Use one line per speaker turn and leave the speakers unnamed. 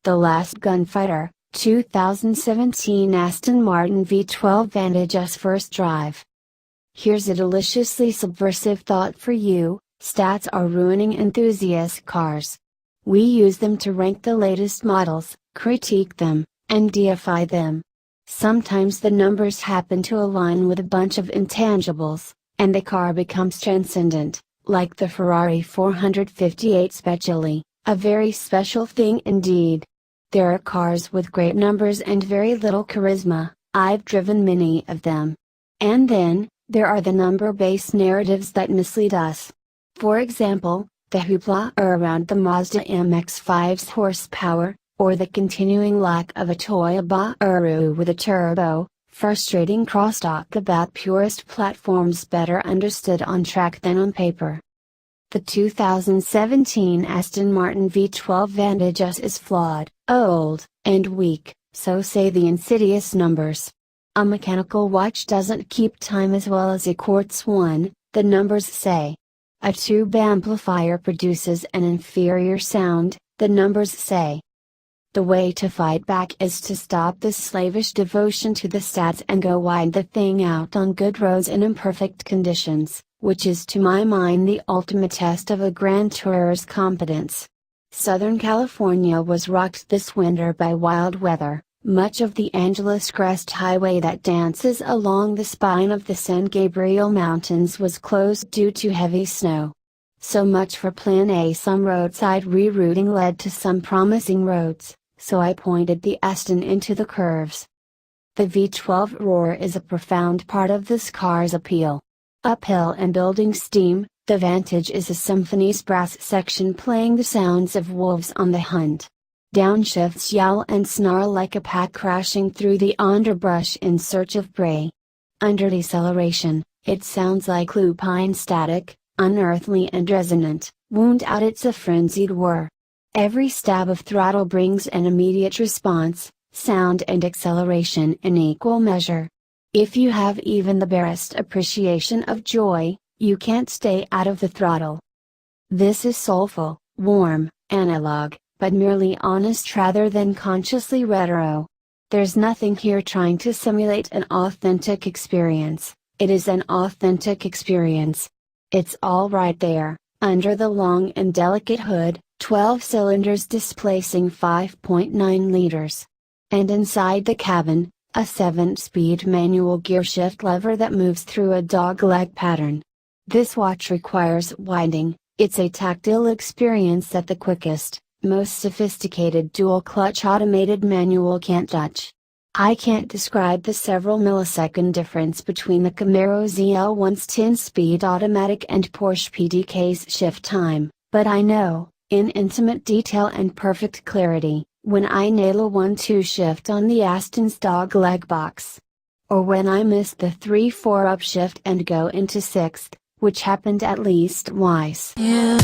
The Last Gunfighter, 2017 Aston Martin V12 Vantage's first drive. Here's a deliciously subversive thought for you: stats are ruining enthusiast cars. We use them to rank the latest models, critique them, and deify them. Sometimes the numbers happen to align with a bunch of intangibles, and the car becomes transcendent, like the Ferrari 458 Speciale, a very special thing indeed. There are cars with great numbers and very little charisma. I've driven many of them. And then, there are the number-based narratives that mislead us. For example, the hoopla around the Mazda MX-5's horsepower, or the continuing lack of a Toyobaru with a turbo, frustrating crosstalk about purist platforms better understood on track than on paper. The 2017 Aston Martin V12 Vantage is flawed, old, and weak, so say the insidious numbers. A mechanical watch doesn't keep time as well as a quartz one, the numbers say. A tube amplifier produces an inferior sound, the numbers say. The way to fight back is to stop this slavish devotion to the stats and go wind the thing out on good roads in imperfect conditions, which is to my mind the ultimate test of a grand tourer's competence. Southern California was rocked this winter by wild weather. Much of the Angeles Crest Highway that dances along the spine of the San Gabriel Mountains was closed due to heavy snow. So much for Plan A. Some roadside rerouting led to some promising roads, so I pointed the Aston into the curves. The V12 roar is a profound part of this car's appeal. Uphill and building steam, the Vantage is a symphony's brass section playing the sounds of wolves on the hunt. Downshifts yell and snarl like a pack crashing through the underbrush in search of prey. Under deceleration, it sounds like lupine static, unearthly and resonant. Wound out, it's a frenzied whir. Every stab of throttle brings an immediate response, sound and acceleration in equal measure. If you have even the barest appreciation of joy, you can't stay out of the throttle. This is soulful, warm, analog, but merely honest rather than consciously retro. There's nothing here trying to simulate an authentic experience. It is an authentic experience. It's all right there, under the long and delicate hood, 12 cylinders displacing 5.9 liters. And inside the cabin, a 7-speed manual gearshift lever that moves through a dogleg pattern. This watch requires winding. It's a tactile experience that the quickest, most sophisticated dual-clutch automated manual can't touch. I can't describe the several millisecond difference between the Camaro ZL1's 10-speed automatic and Porsche PDK's shift time, but I know, in intimate detail and perfect clarity, when I nail a 1-2 shift on the Aston's dogleg box. Or when I miss the 3-4 upshift and go into 6th, which happened at least twice. Yeah.